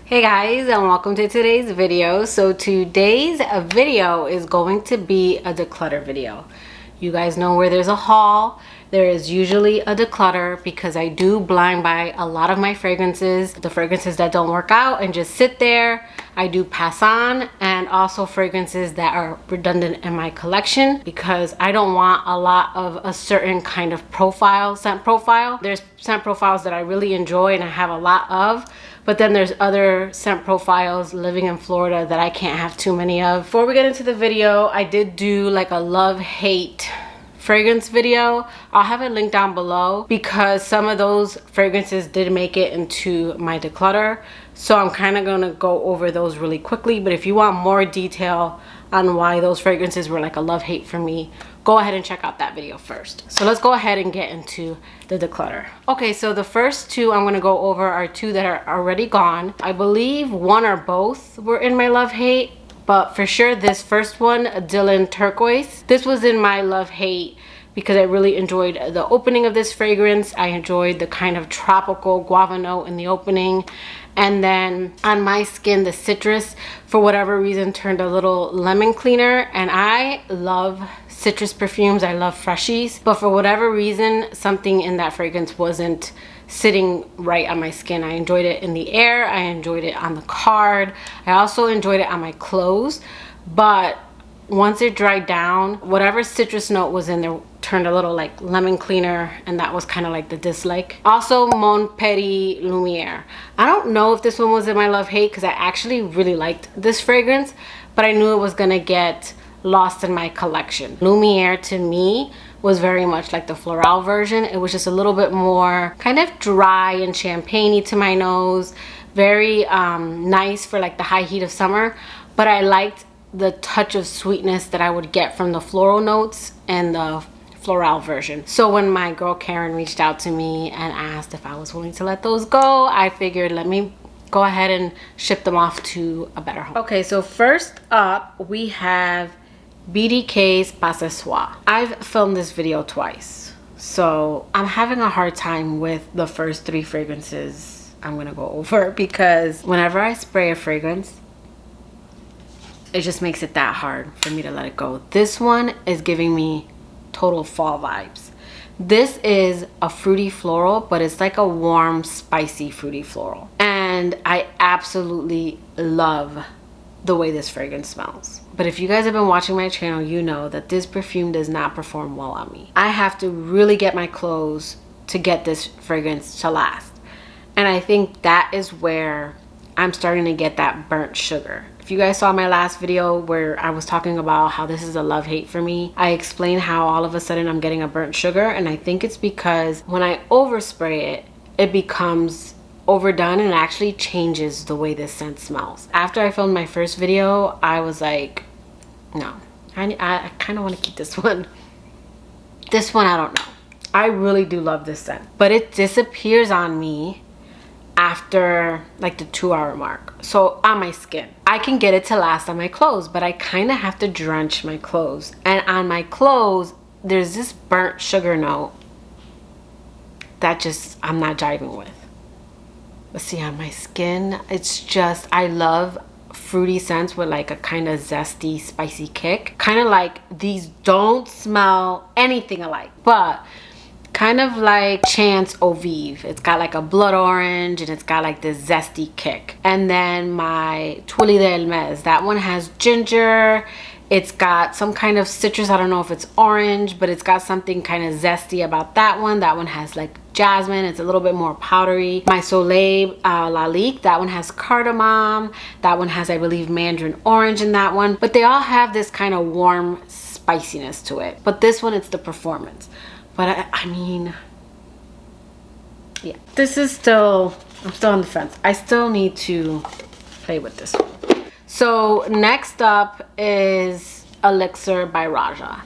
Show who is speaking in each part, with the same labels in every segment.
Speaker 1: Hey guys, and welcome to today's video. So today's video is going to be a declutter video. You guys know where there's a haul, there is usually a declutter because I do blind buy a lot of my fragrances. The fragrances that don't work out and just sit there, I do pass on, and also fragrances that are redundant in my collection because I don't want a lot of a certain kind of profile, scent profile. There's scent profiles that I really enjoy and I have a lot of, but then there's other scent profiles living in Florida that I can't have too many of. Before we get into the video, I did do like a love-hate fragrance video. I'll have it linked down below because some of those fragrances did make it into my declutter. So I'm kind of gonna go over those really quickly, but if you want more detail on why those fragrances were like a love-hate for me, go ahead and check out that video first. So let's go ahead and get into the declutter. Okay, so the first two I'm gonna go over are two that are already gone. I believe one or both were in my love-hate, but for sure this first one, Dylan Turquoise, this was in my love-hate because I really enjoyed the opening of this fragrance. I enjoyed the kind of tropical guava note in the opening. And then on my skin, the citrus, for whatever reason, turned a little lemon cleaner. And I love citrus perfumes. I love freshies. But for whatever reason, something in that fragrance wasn't sitting right on my skin. I enjoyed it in the air. I enjoyed it on the card. I also enjoyed it on my clothes. But once it dried down, whatever citrus note was in there turned a little like lemon cleaner, and that was kind of like the dislike. Also, Mon Petit Lumiere. I don't know if this one was in my love-hate because I actually really liked this fragrance, but I knew it was gonna get lost in my collection. Lumiere to me was very much like the floral version. It was just a little bit more kind of dry and champagne-y to my nose. Very nice for like the high heat of summer, but I liked the touch of sweetness that I would get from the floral notes and the floral version. So when my girl Karen reached out to me and asked if I was willing to let those go, I figured let me go ahead and ship them off to a better home. Okay, so first up we have BDK's Pas Ce Soir. I've filmed this video twice, so I'm having a hard time with the first three fragrances I'm gonna go over because whenever I spray a fragrance, it just makes it that hard for me to let it go. This one is giving me total fall vibes. This is a fruity floral, but it's like a warm, spicy fruity floral. And I absolutely love the way this fragrance smells. But if you guys have been watching my channel, you know that this perfume does not perform well on me. I have to really get my clothes to get this fragrance to last. And I think that is where I'm starting to get that burnt sugar. If you guys saw my last video where I was talking about how this is a love-hate for me, I explained how all of a sudden I'm getting a burnt sugar, and I think it's because when I overspray it, it becomes overdone and it actually changes the way this scent smells. After I filmed my first video, I was like, no, I kind of want to keep this one. This one, I don't know. I really do love this scent, but it disappears on me after like the 2-hour mark. So on my skin, I can get it to last on my clothes, but I kind of have to drench my clothes. And on my clothes, there's this burnt sugar note that just I'm not jiving with. But see, on my skin, it's just, I love fruity scents with like a kind of zesty, spicy kick. Kind of like these don't smell anything alike, but kind of like Chance Eau Vive. It's got like a blood orange and it's got like this zesty kick. And then my Tuile de Hermes, that one has ginger. It's got some kind of citrus. I don't know if it's orange, but it's got something kind of zesty about that one. That one has like jasmine. It's a little bit more powdery. My Soleil Lalique, that one has cardamom. That one has, I believe, mandarin orange in that one. But they all have this kind of warm spiciness to it. But this one, it's the performance. But I mean, yeah, this is still, I'm still on the fence. I still need to play with this one. So next up is Elixir by Roja.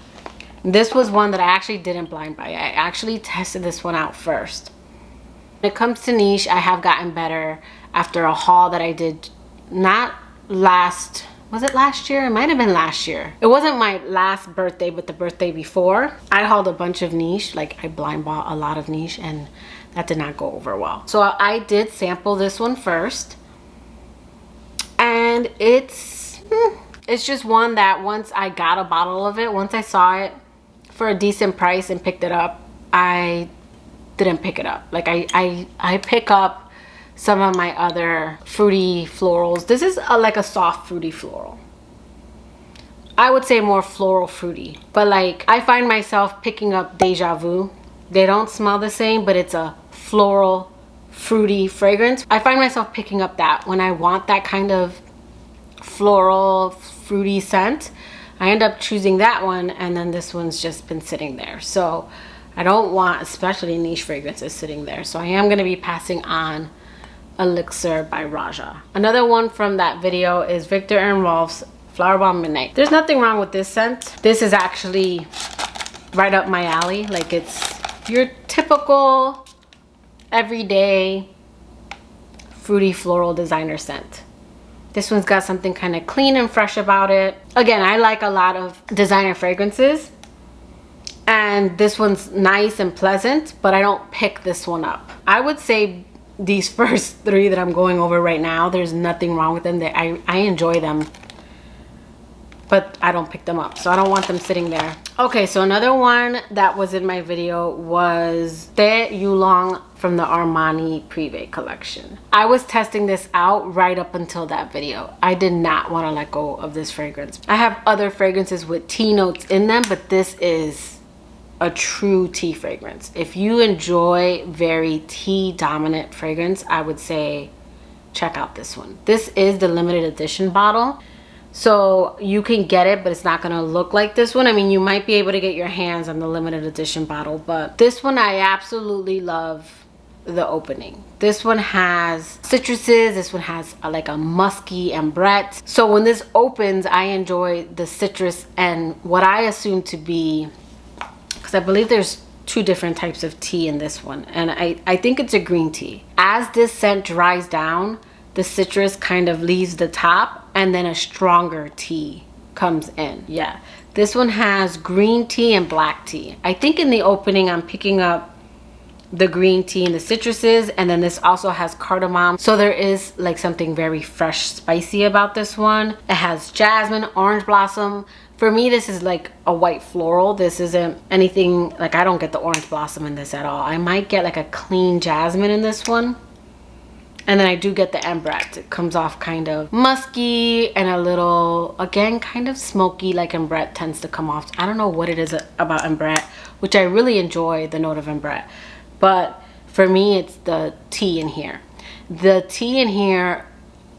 Speaker 1: This was one that I actually didn't blind buy. I actually tested this one out first. When it comes to niche, I have gotten better after a haul that I did not last, was it last year? It might have been last year. It wasn't my last birthday, but the birthday before. I hauled a bunch of niche, like I blind bought a lot of niche, and that did not go over well. So I did sample this one first. and it's just one that once I got a bottle of it, once I saw it for a decent price and picked it up, I didn't pick it up. Like I pick up some of my other fruity florals. This is like a soft fruity floral. I would say more floral fruity, but like I find myself picking up Deja Vu. They don't smell the same, but it's a floral fruity fragrance. I find myself picking up that when I want that kind of floral fruity scent. I end up choosing that one, and then this one's just been sitting there. So I don't want especially niche fragrances sitting there. So I am going to be passing on Elixir by Roja. Another one from that video is Viktor and Rolf's Flowerbomb and Armani. There's nothing wrong with this scent. This is actually right up my alley. Like, it's your typical everyday fruity floral designer scent. This one's got something kind of clean and fresh about it. Again, I like a lot of designer fragrances, and this one's nice and pleasant, but I don't pick this one up. I would say these first three that I'm going over right now, there's nothing wrong with them. I enjoy them, but I don't pick them up, so I don't want them sitting there. Okay, so another one that was in my video was Te Yulong from the Armani Privé collection. I was testing this out right up until that video. I did not want to let go of this fragrance. I have other fragrances with tea notes in them, but this is a true tea fragrance. If you enjoy very tea dominant fragrance, I would say check out this one. This is the limited edition bottle. So you can get it, but it's not going to look like this one. I mean, you might be able to get your hands on the limited edition bottle, but this one I absolutely love the opening. This one has citruses. This one has like a musky ambrette. So when this opens, I enjoy the citrus and what I assume to be, because I believe there's two different types of tea in this one, and I think it's a green tea. As this scent dries down, the citrus kind of leaves the top, and then a stronger tea comes in. Yeah, this one has green tea and black tea. I think in the opening I'm picking up the green tea and the citruses, and then this also has cardamom. So there is like something very fresh, spicy about this one. It has jasmine, orange blossom. For me, this is like a white floral. This isn't anything, like I don't get the orange blossom in this at all. I might get like a clean jasmine in this one. And then I do get the ambrette. It comes off kind of musky and a little, again, kind of smoky, like ambrette tends to come off. I don't know what it is about ambrette, which I really enjoy the note of ambrette. But for me, it's the tea in here. The tea in here,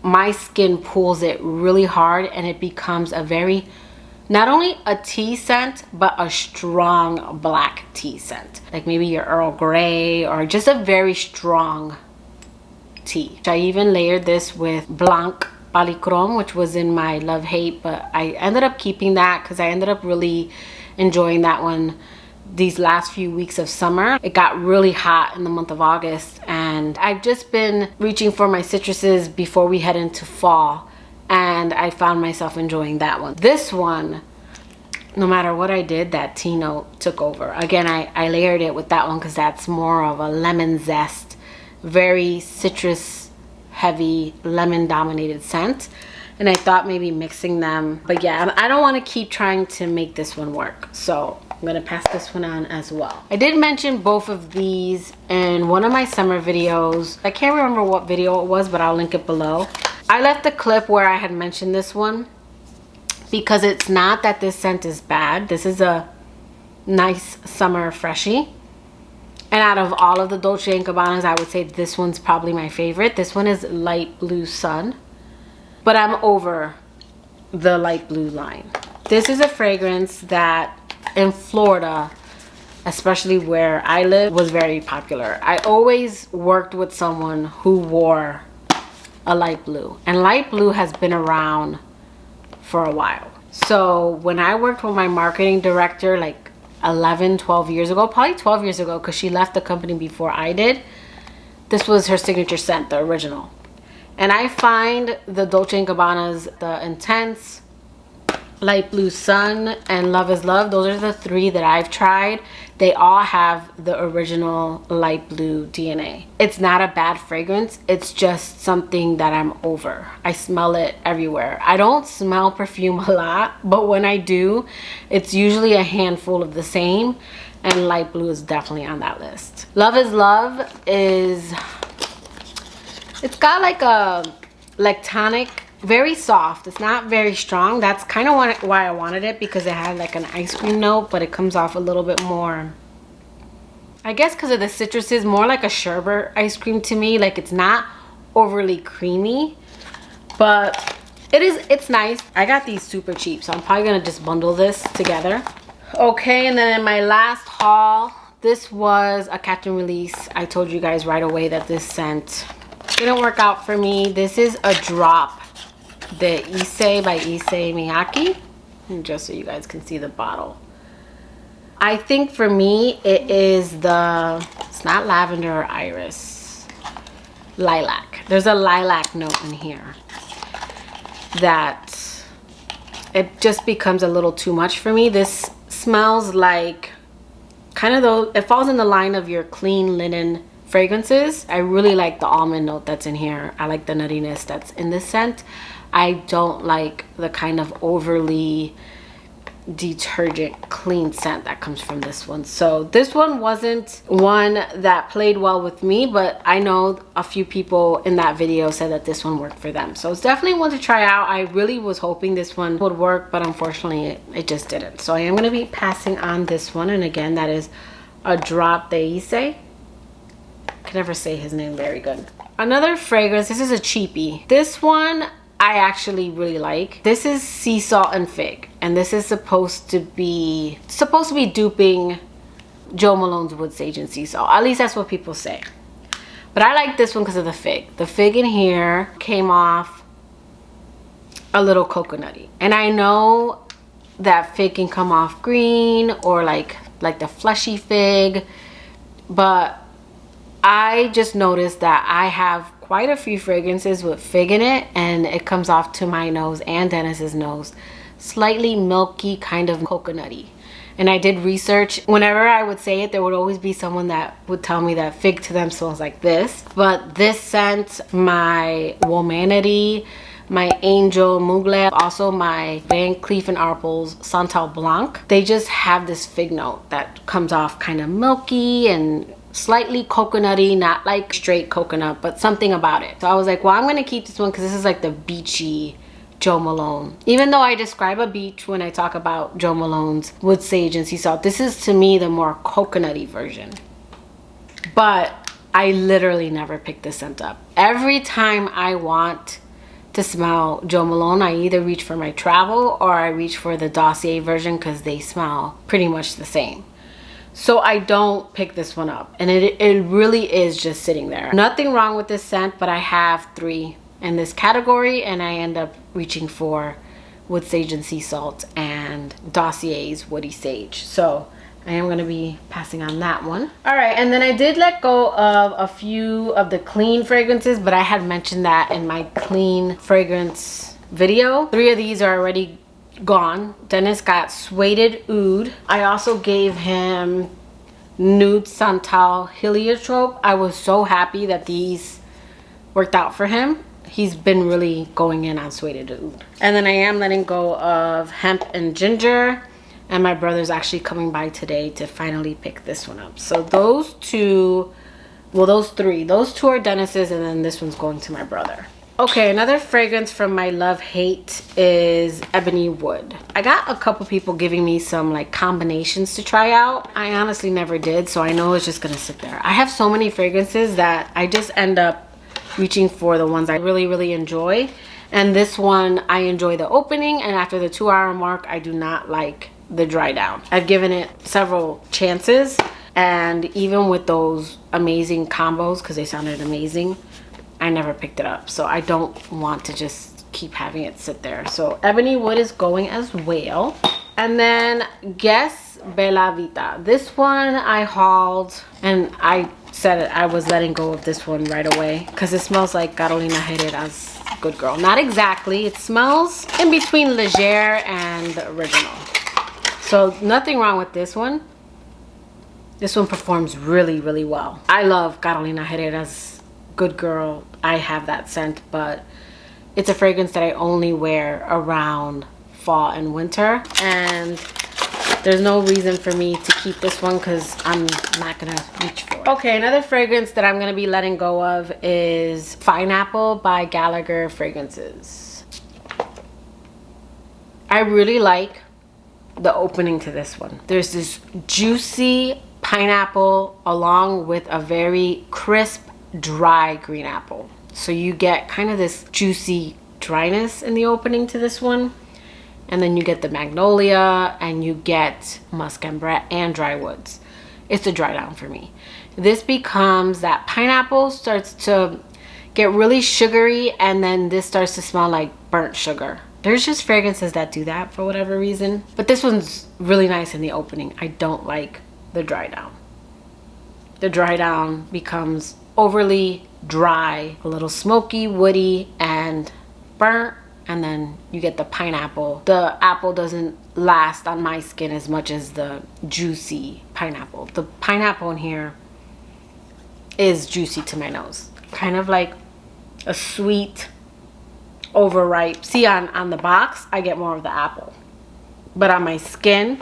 Speaker 1: my skin pulls it really hard, and it becomes a very, not only a tea scent, but a strong black tea scent. Like maybe your Earl Grey, or just a very strong tea. I even layered this with Blanc Polychrome, which was in my love hate, but I ended up keeping that because I ended up really enjoying that one these last few weeks of summer. It got really hot in the month of August, and I've just been reaching for my citruses before we head into fall, and I found myself enjoying that one. This one, no matter what I did, that tea note took over. Again, I layered it with that one because that's more of a lemon zest, very citrus heavy, lemon dominated scent, and I thought maybe mixing them, but yeah, I don't want to keep trying to make this one work, so I'm gonna pass this one on as well. I did mention both of these in one of my summer videos. I can't remember what video it was, but I'll link it below. I left the clip where I had mentioned this one because it's not that this scent is bad. This is a nice summer freshie. And out of all of the Dolce & Gabbanas, I would say this one's probably my favorite. This one is Light Blue Sun, but I'm over the light blue line. This is a fragrance that in Florida, especially where I live, was very popular. I always worked with someone who wore a light blue, and light blue has been around for a while. So when I worked with my marketing director, like 12 years ago, probably 12 years ago, because she left the company before I did, this was her signature scent, the original. And I find the Dolce & Gabbanas, the Intense, Light Blue Sun, and Love is Love, those are the three that I've tried they all have the original light blue DNA. It's not a bad fragrance. It's just something that I'm over. I smell it everywhere. I don't smell perfume a lot, but when I do, it's usually a handful of the same, and light blue is definitely on that list. Love is Love is, it's got like a lactonic, very soft. It's not very strong. That's kind of why I wanted it, because it had like an ice cream note, but it comes off a little bit more, I guess because of the citruses, more like a sherbet ice cream to me. Like, it's not overly creamy, but it's nice. I got these super cheap, so I'm probably gonna just bundle this together. Okay, and then in my last haul, this was a catch and release. I told you guys right away that this scent didn't work out for me. This is a drop, the Issei by Issei Miyake, and just so you guys can see the bottle. I think for me it is it's not lavender or iris, lilac. There's a lilac note in here that it just becomes a little too much for me. This smells like kind of though, it falls in the line of your clean linen fragrances. I really like the almond note that's in here. I like the nuttiness that's in this scent. I don't like the kind of overly detergent clean scent that comes from this one. So this one wasn't one that played well with me, but I know a few people in that video said that this one worked for them. So it's definitely one to try out. I really was hoping this one would work, but unfortunately it just didn't. So I am going to be passing on this one, and again, that is a drop de Issei. I can never say his name very good. Another fragrance, this is a cheapie. This one I actually really like. This is Sea Salt and Fig, and this is supposed to be duping Jo Malone's Wood Sage and Sea Salt. At least that's what people say. But I like this one because of the fig. The fig in here came off a little coconutty, and I know that fig can come off green or like the fleshy fig, but I just noticed that I have quite a few fragrances with fig in it, and it comes off to my nose and Dennis's nose slightly milky, kind of coconutty. And I did research. Whenever I would say it, there would always be someone that would tell me that fig to them smells like this. But this scent, my Womanity, my Angel Mugler, also my Van Cleef & Arpels Santal Blanc, they just have this fig note that comes off kind of milky and slightly coconutty, not like straight coconut, but something about it. So I was like, well, I'm gonna keep this one because this is like the beachy Jo Malone. Even though I describe a beach when I talk about Jo Malone's Wood Sage and Sea Salt, this is to me the more coconutty version. But I literally never pick this scent up. Every time I want to smell Jo Malone, I either reach for my Travel or I reach for the Dossier version because they smell pretty much the same. So I don't pick this one up, and it really is just sitting there. Nothing wrong with this scent, but I have 3 in this category, and I end up reaching for Wood Sage and Sea Salt and Dossier's Woody Sage. So I am going to be passing on that one. All right, and then I did let go of a few of the clean fragrances, but I had mentioned that in my clean fragrance video. 3 of these are already gone. Dennis got Suede Oud. I also gave him Nude Santal Heliotrope. I was so happy that these worked out for him. He's been really going in on Suede Oud. And then I am letting go of Hemp and Ginger, and my brother's actually coming by today to finally pick this one up. So those 2, well, those 3, those 2 are Dennis's, and then this one's going to my brother. Okay, another fragrance from my love-hate is Ebony Wood. I got a couple people giving me some like combinations to try out. I honestly never did, so I know it's just gonna sit there. I have so many fragrances that I just end up reaching for the ones I really, really enjoy. And this one, I enjoy the opening, and after the 2-hour mark, I do not like the dry down. I've given it several chances, and even with those amazing combos, because they sounded amazing, I never picked it up. So I don't want to just keep having it sit there. So Ebony Wood is going as well. And then Guess Bella Vita. This one I hauled, and I said I was letting go of this one right away because it smells like Carolina Herrera's Good Girl. Not exactly. It smells in between Leger and the original. So nothing wrong with this one. This one performs really, really well. I love Carolina Herrera's Good Girl. I have that scent, but it's a fragrance that I only wear around fall and winter. And there's no reason for me to keep this one because I'm not gonna reach for it. Okay, another fragrance that I'm gonna be letting go of is Pineapple by Gallagher Fragrances. I really like the opening to this one. There's this juicy pineapple along with a very crisp, dry green apple. So you get kind of this juicy dryness in the opening to this one. And then you get the magnolia and you get musk and dry woods. It's a dry down for me. This becomes that pineapple starts to get really sugary, and then this starts to smell like burnt sugar. There's just fragrances that do that for whatever reason. But this one's really nice in the opening. I don't like the dry down. The dry down becomes overly dry, a little smoky, woody, and burnt. And then you get the pineapple. The apple doesn't last on my skin as much as the juicy pineapple. The pineapple in here is juicy to my nose. Kind of like a sweet, overripe. See, on the box, I get more of the apple. But on my skin,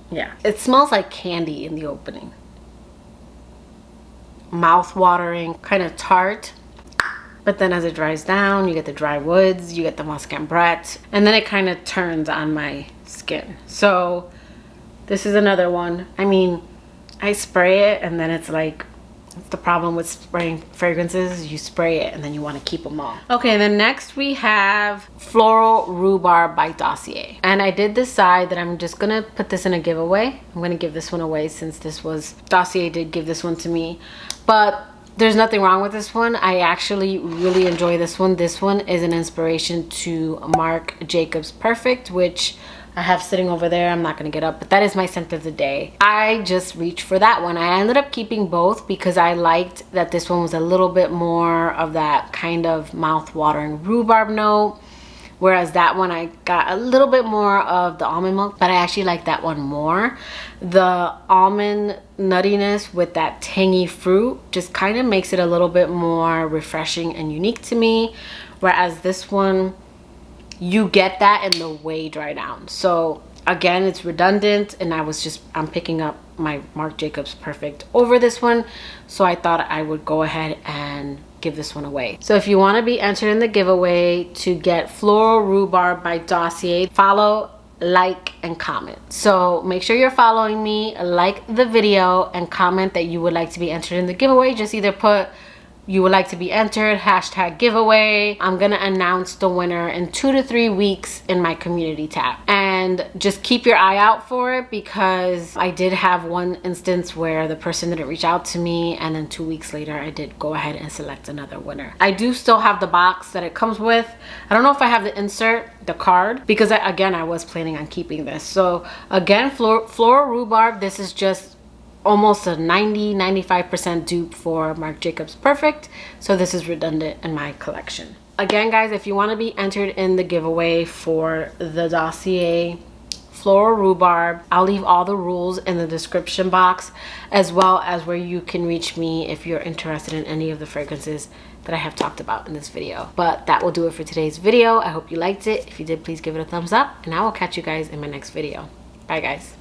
Speaker 1: yeah. It smells like candy in the opening. Mouth-watering, kind of tart. But then as it dries down, you get the dry woods, you get the musk and and then it kind of turns on my skin. So this is another one. I mean, I spray it and then it's like, it's the problem with spraying fragrances. You spray it and then you want to keep them all. Okay, then next we have Floral Rhubarb by Dossier. And I did decide that I'm just gonna put this in a giveaway. I'm gonna give this one away since Dossier did give this one to me. But there's nothing wrong with this one. I actually really enjoy this one. This one is an inspiration to Marc Jacobs Perfect, which I have sitting over there. I'm not gonna get up, but that is my scent of the day. I just reached for that one. I ended up keeping both because I liked that this one was a little bit more of that kind of mouth-watering rhubarb note, whereas that one I got a little bit more of the almond milk, but I actually like that one more. The almond nuttiness with that tangy fruit just kind of makes it a little bit more refreshing and unique to me, whereas this one, you get that in the way dry down. So again, it's redundant, and I'm picking up my Marc Jacobs Perfect over this one, so I thought I would go ahead and give this one away. So if you want to be entered in the giveaway to get Floral Rhubarb by Dossier, follow, like, and comment. So make sure you're following me, like the video, and comment that you would like to be entered in the giveaway. Just either put you would like to be entered, hashtag giveaway. I'm gonna announce the winner in 2 to 3 weeks in my community tab. And just keep your eye out for it, because I did have one instance where the person didn't reach out to me, and then 2 weeks later I did go ahead and select another winner. I do still have the box that it comes with. I don't know if I have the insert, the card, because I was planning on keeping this. So again, Floral Rhubarb, this is just almost a 95% dupe for Marc Jacobs Perfect, so this is redundant in my collection. Again, guys, if you want to be entered in the giveaway for the Dossier Floral Rhubarb, I'll leave all the rules in the description box, as well as where you can reach me if you're interested in any of the fragrances that I have talked about in this video. But that will do it for today's video. I hope you liked it. If you did, please give it a thumbs up, and I will catch you guys in my next video. Bye, guys.